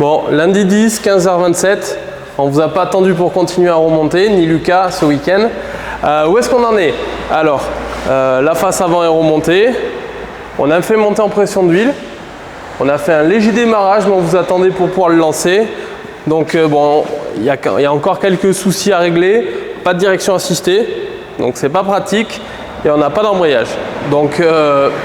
Bon, lundi 10, 15h27. On ne vous a pas attendu pour continuer à remonter, ni Lucas ce week-end. Où est-ce qu'on en est? Alors, la face avant est remontée. On a fait monter en pression d'huile. On a fait un léger démarrage, mais on vous attendait pour pouvoir le lancer. Donc bon, il y a encore quelques soucis à régler. Pas de direction assistée, donc c'est pas pratique. Et on n'a pas d'embrayage. Donc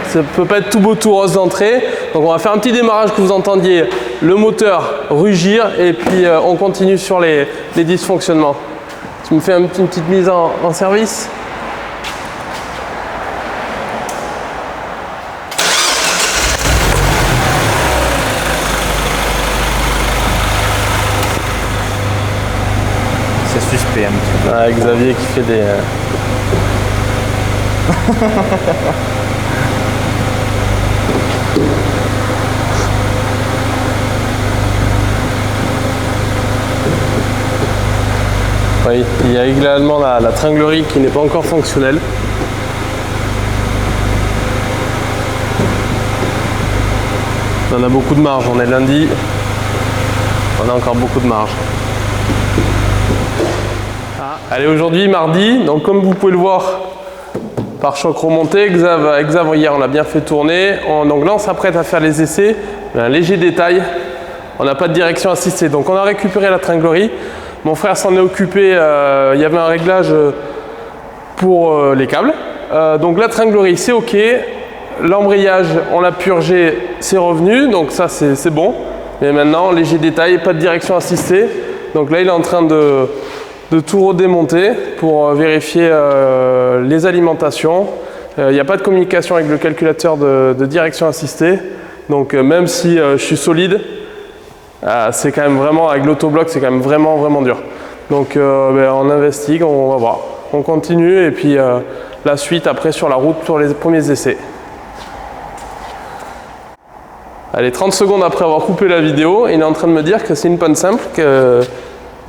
ça peut pas être tout beau tout rose d'entrée. Donc on va faire un petit démarrage que vous entendiez le moteur rugir et puis on continue sur les dysfonctionnements. Tu me fais une petite mise en service? C'est suspect un petit peu. Ah, Xavier qui fait des... Oui, il y a également la tringlerie qui n'est pas encore fonctionnelle. On a beaucoup de marge, on est lundi, on a encore beaucoup de marge. Allez, aujourd'hui mardi, donc comme vous pouvez le voir, pare-choc remonté, Xav hier on l'a bien fait tourner, donc là on s'apprête à faire les essais, un léger détail, on n'a pas de direction assistée, donc on a récupéré la tringlerie. Mon frère s'en est occupé, il y avait un réglage pour les câbles. Donc la tringlerie c'est ok, l'embrayage on l'a purgé, c'est revenu, donc ça c'est bon. Mais maintenant léger détail, pas de direction assistée. Donc là il est en train de tout redémonter pour vérifier les alimentations. Il n'y a pas de communication avec le calculateur de direction assistée. Donc même si je suis solide, c'est quand même vraiment, avec l'autobloc, c'est quand même vraiment dur. Donc on investigue, on va voir. On continue et puis la suite après sur la route pour les premiers essais. Allez, 30 secondes après avoir coupé la vidéo, il est en train de me dire que c'est une panne simple.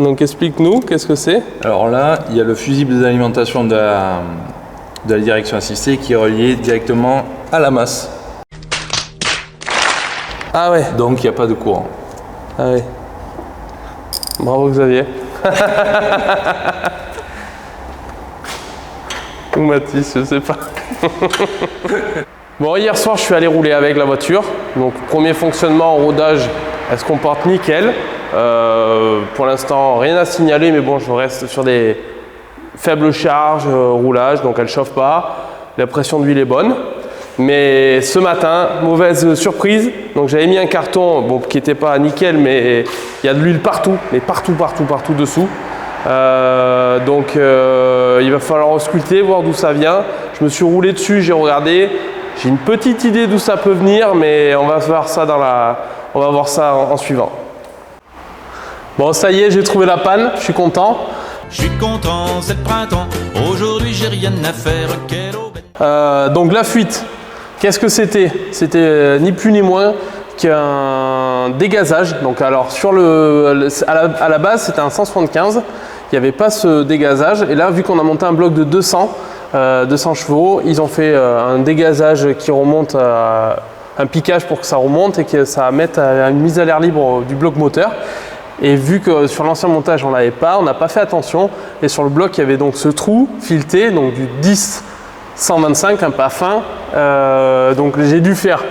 Donc explique-nous, qu'est-ce que c'est? Alors là, il y a le fusible d'alimentation de la direction assistée qui est relié directement à la masse. Ah ouais. Donc il n'y a pas de courant. Ah oui. Bravo Xavier. Ou Mathis, je sais pas. Bon, hier soir, je suis allé rouler avec la voiture. Donc, premier fonctionnement, rodage, elle se comporte nickel. Pour l'instant, rien à signaler, mais bon, je reste sur des faibles charges, roulage, donc elle ne chauffe pas. La pression d'huile est bonne. Mais ce matin, mauvaise surprise. Donc j'avais mis un carton bon, qui n'était pas nickel, mais il y a de l'huile partout, mais partout dessous. Donc il va falloir ausculter, voir d'où ça vient. Je me suis roulé dessus, j'ai regardé. J'ai une petite idée d'où ça peut venir, mais on va voir ça en suivant. Bon, ça y est, j'ai trouvé la panne, je suis content. Je suis content, c'est le printemps. Aujourd'hui, j'ai rien à faire. Quelle aubaine. Donc la fuite. Qu'est-ce que c'était? C'était ni plus ni moins qu'un dégazage. Donc alors à la base c'était un 175, il n'y avait pas ce dégazage. Et là vu qu'on a monté un bloc de 200 chevaux, ils ont fait un dégazage qui remonte, un piquage pour que ça remonte et que ça mette à une mise à l'air libre du bloc moteur. Et vu que sur l'ancien montage on l'avait pas, on n'a pas fait attention. Et sur le bloc il y avait donc ce trou fileté, donc du 10-125, un pas fin. Donc j'ai dû faire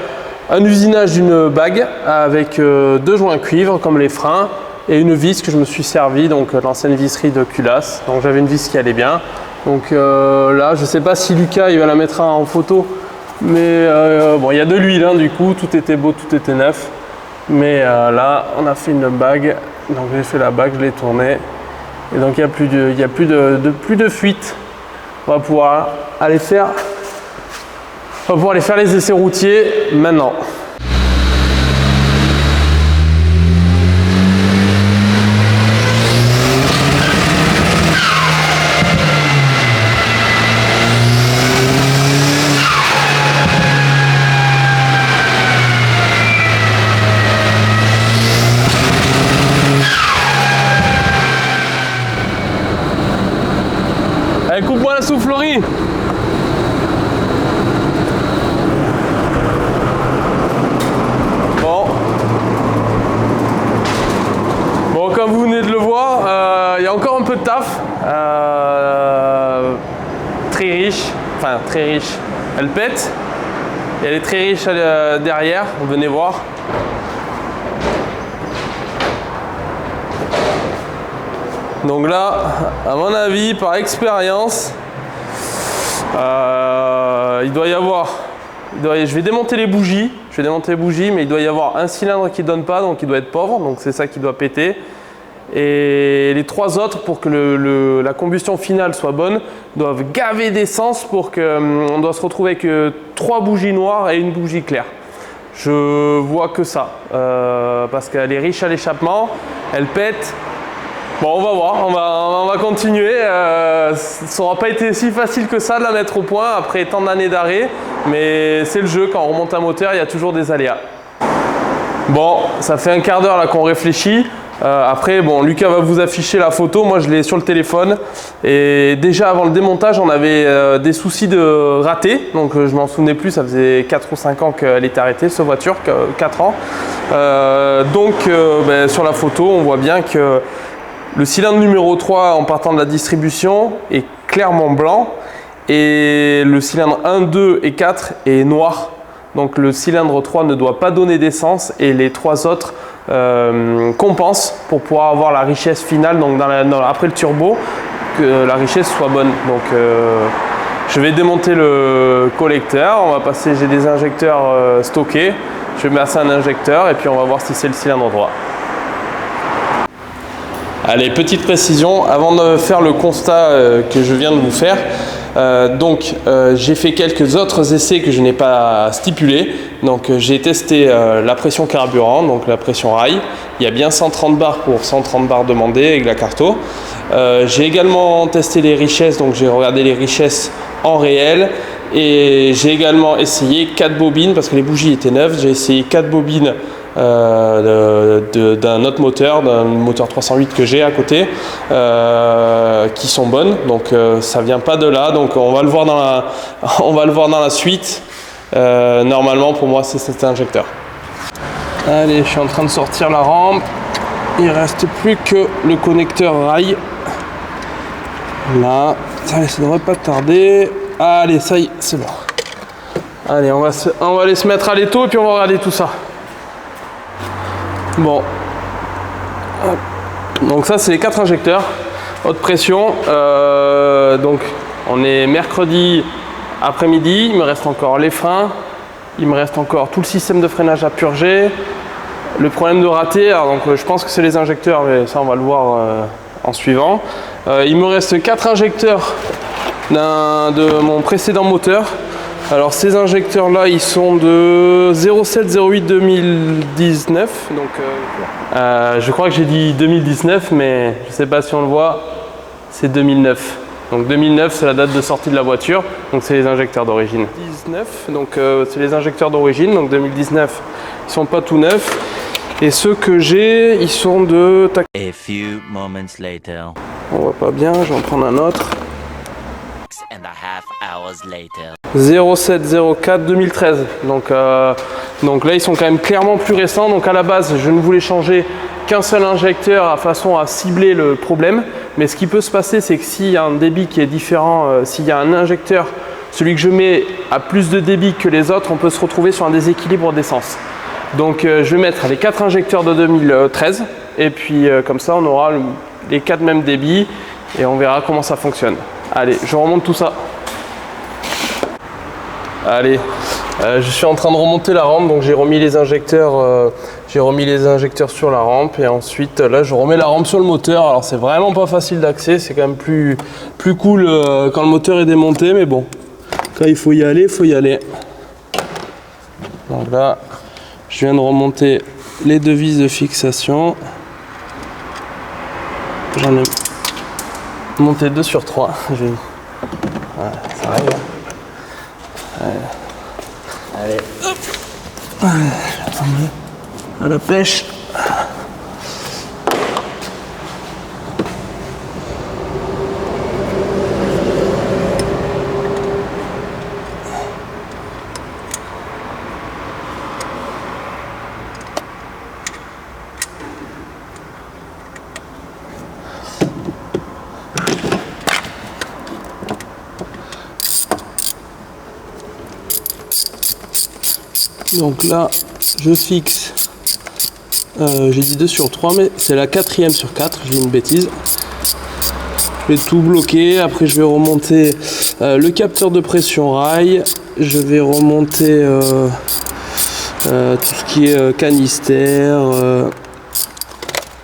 un usinage d'une bague avec 2 joints cuivre comme les freins et une vis que je me suis servi, donc l'ancienne visserie de Culasse. Donc j'avais une vis qui allait bien. Donc là je ne sais pas si Lucas il va la mettre en photo, mais bon il y a de l'huile hein, du coup, tout était beau, tout était neuf. Mais là on a fait une bague, donc j'ai fait la bague, je l'ai tournée et donc il n'y a plus de fuite. On va pouvoir aller faire les essais routiers maintenant. Allez, coupe-moi la soufflerie. Bon. SAF, très riche, enfin très riche, elle pète. Et elle est très riche derrière, venez voir. Donc là, à mon avis, par expérience, il doit y avoir, je vais démonter les bougies, mais il doit y avoir un cylindre qui ne donne pas, donc il doit être pauvre, donc c'est ça qui doit péter. Et les 3 autres, pour que la combustion finale soit bonne, doivent gaver d'essence pour qu'on doit se retrouver avec 3 bougies noires et une bougie claire. Je vois que ça, parce qu'elle est riche à l'échappement, elle pète. Bon, on va voir, on va continuer. Ça n'aura pas été si facile que ça de la mettre au point après tant d'années d'arrêt, mais c'est le jeu, quand on remonte un moteur, il y a toujours des aléas. Bon, ça fait un quart d'heure là qu'on réfléchit. Après, bon, Lucas va vous afficher la photo, moi je l'ai sur le téléphone. Et déjà avant le démontage, on avait des soucis de raté. Donc je m'en souvenais plus, ça faisait 4 ou 5 ans qu'elle était arrêtée, cette voiture, 4 ans. Sur la photo, on voit bien que le cylindre numéro 3 en partant de la distribution est clairement blanc. Et le cylindre 1, 2 et 4 est noir. Donc le cylindre 3 ne doit pas donner d'essence et les 3 autres compensent pour pouvoir avoir la richesse finale, donc après le turbo, que la richesse soit bonne. Donc je vais démonter le collecteur, on va passer, j'ai des injecteurs stockés, je vais mettre un injecteur et puis on va voir si c'est le cylindre droit. Allez, petite précision, avant de faire le constat que je viens de vous faire, j'ai fait quelques autres essais que je n'ai pas stipulés. Donc j'ai testé la pression carburant, donc la pression rail. Il y a bien 130 bars pour 130 bars demandés avec la carto. J'ai également testé les richesses, donc j'ai regardé les richesses en réel. Et j'ai également essayé 4 bobines, parce que les bougies étaient neuves, j'ai essayé 4 bobines d'un autre moteur, d'un moteur 308 que j'ai à côté, qui sont bonnes, donc ça vient pas de là, donc on va le voir dans la suite. Normalement pour moi c'est cet injecteur. Allez, je suis en train de sortir la rampe, il reste plus que le connecteur rail là. Allez, ça devrait pas tarder. Allez, ça y est, c'est bon. Allez, on va aller se mettre à l'étau et puis on va regarder tout ça. Bon, donc ça c'est les 4 injecteurs, haute pression. Donc on est mercredi après-midi, il me reste encore les freins, il me reste encore tout le système de freinage à purger. Le problème de raté, alors donc je pense que c'est les injecteurs, mais ça on va le voir en suivant. Il me reste 4 injecteurs de mon précédent moteur. Alors ces injecteurs là ils sont de 07-08 2019, donc je crois que j'ai dit 2019 mais je sais pas si on le voit, c'est 2009. Donc 2009 c'est la date de sortie de la voiture, donc c'est les injecteurs d'origine. 19, donc c'est les injecteurs d'origine, donc 2019 ils sont pas tout neufs. Et ceux que j'ai ils sont de... A few moments later. On voit pas bien, je vais en prendre un autre. 6.5 hours later. 0704 2013, donc là ils sont quand même clairement plus récents. Donc à la base je ne voulais changer qu'un seul injecteur à façon à cibler le problème, mais ce qui peut se passer c'est que s'il y a un débit qui est différent, s'il y a un injecteur, celui que je mets a plus de débit que les autres, on peut se retrouver sur un déséquilibre d'essence. Donc je vais mettre les 4 injecteurs de 2013 et puis comme ça on aura les 4 mêmes débits et on verra comment ça fonctionne. Allez, je remonte tout ça. Allez, je suis en train de remonter la rampe, donc j'ai remis les injecteurs sur la rampe et ensuite là je remets la rampe sur le moteur. Alors c'est vraiment pas facile d'accès, c'est quand même plus cool quand le moteur est démonté, mais bon, quand il faut y aller, il faut y aller. Donc là, je viens de remonter les 2 vis de fixation. J'en ai monté 2 sur 3. Voilà, ça arrive. Allez, hop. À la pêche. Donc là, je fixe, j'ai dit 2 sur 3, mais c'est la 4e sur 4, j'ai une bêtise. Je vais tout bloquer, après je vais remonter le capteur de pression rail, je vais remonter tout ce qui est canister,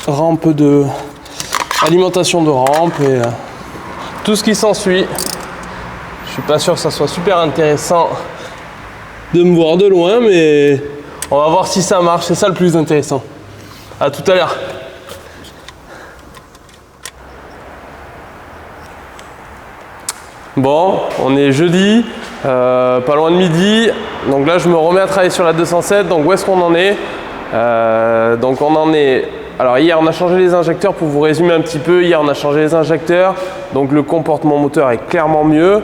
rampe de alimentation de rampe et tout ce qui s'ensuit. Je suis pas sûr que ça soit super intéressant de me voir de loin, mais on va voir si ça marche, c'est ça le plus intéressant. À tout à l'heure. Bon, on est jeudi, pas loin de midi, donc là je me remets à travailler sur la 207, donc où est-ce qu'on en est? Donc on en est... Alors hier on a changé les injecteurs, pour vous résumer un petit peu, hier on a changé les injecteurs, donc le comportement moteur est clairement mieux.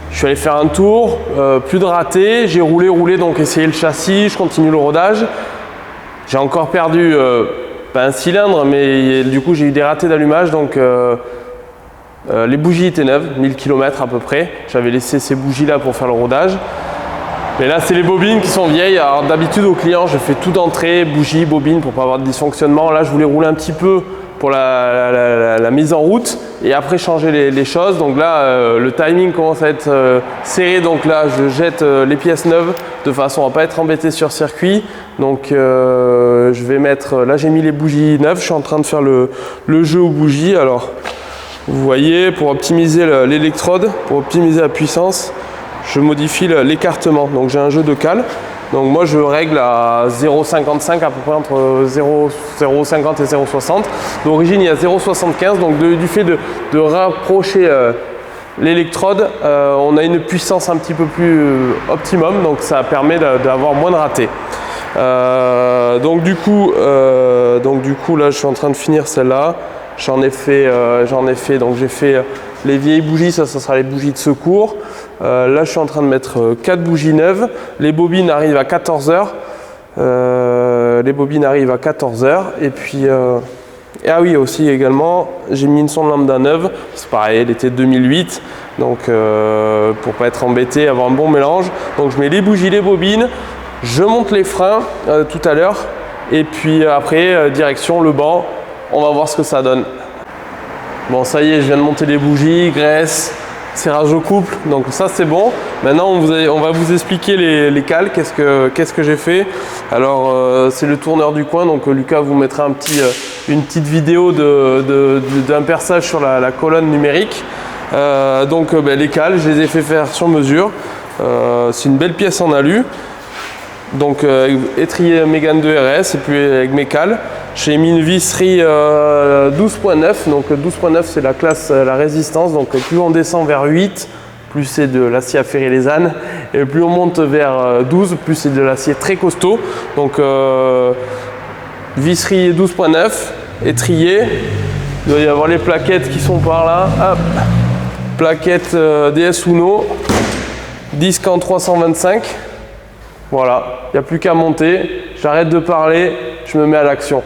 Je suis allé faire un tour, plus de raté, j'ai roulé, donc essayé le châssis, je continue le rodage. J'ai encore perdu, pas un cylindre, mais du coup j'ai eu des ratés d'allumage, donc les bougies étaient neuves, 1000 km à peu près. J'avais laissé ces bougies là pour faire le rodage. Mais là c'est les bobines qui sont vieilles. Alors d'habitude au client je fais tout d'entrée, bougies, bobines pour pas avoir de dysfonctionnement. Là je voulais rouler un petit peu pour la mise en route et après changer les choses. Donc là le timing commence à être serré, donc là je jette les pièces neuves de façon à pas être embêté sur circuit. Donc je vais mettre, là j'ai mis les bougies neuves, je suis en train de faire le jeu aux bougies. Alors vous voyez, pour optimiser l'électrode, pour optimiser la puissance, je modifie l'écartement. Donc j'ai un jeu de cale. Donc moi je règle à 0,55 à peu près, entre 0,50 et 0,60. D'origine il y a 0,75, donc du fait de rapprocher l'électrode, on a une puissance un petit peu plus optimum, donc ça permet d'avoir moins de ratés. Donc du coup là je suis en train de finir celle-là. J'en ai fait, donc j'ai fait les vieilles bougies, ça sera les bougies de secours. Là je suis en train de mettre 4 bougies neuves. Les bobines arrivent à 14h. Et puis ah oui, aussi également j'ai mis une sonde lambda neuve, c'est pareil, elle était 2008, donc pour pas être embêté, avoir un bon mélange. Donc je mets les bougies, les bobines, je monte les freins tout à l'heure, et puis après direction le banc. On va voir ce que ça donne. Bon, ça y est, je viens de monter les bougies, graisse, serrage au couple, donc ça c'est bon. Maintenant on va vous expliquer les cales, qu'est-ce que j'ai fait. Alors c'est le tourneur du coin, donc Lucas vous mettra une petite vidéo d'un perçage sur la colonne numérique. Les cales, je les ai fait faire sur mesure. C'est une belle pièce en alu. Donc étrier Mégane 2 RS et puis avec mes cales. J'ai mis une visserie 12.9, donc 12.9 c'est la classe, la résistance, donc plus on descend vers 8, plus c'est de l'acier à ferrer les ânes, et plus on monte vers 12, plus c'est de l'acier très costaud. Donc visserie 12.9, étrier, il doit y avoir les plaquettes qui sont par là, hop, plaquettes DS Uno, disque en 325, voilà, il n'y a plus qu'à monter, j'arrête de parler, je me mets à l'action.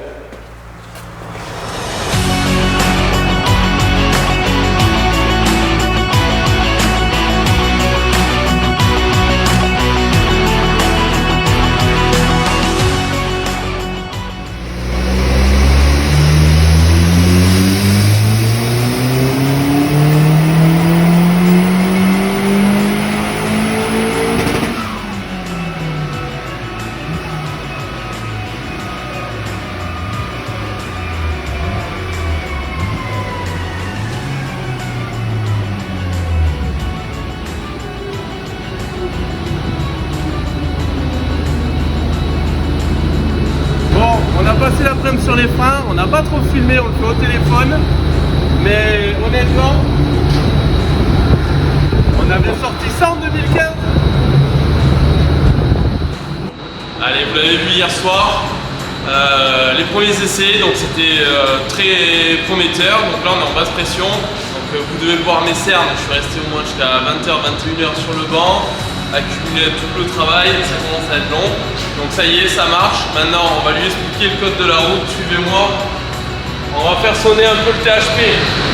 Passé l'après-midi sur les freins, on n'a pas trop filmé, on le fait au téléphone, mais honnêtement, on avait sorti ça en 2015. Allez, vous l'avez vu hier soir, les premiers essais, donc c'était très prometteur. Donc là on est en basse pression, donc vous devez voir mes cernes, je suis resté au moins jusqu'à 20h, 21h sur le banc, accumuler tout le travail, ça commence à être long. Donc ça y est, ça marche. Maintenant, on va lui expliquer le code de la route. Suivez-moi. On va faire sonner un peu le THP.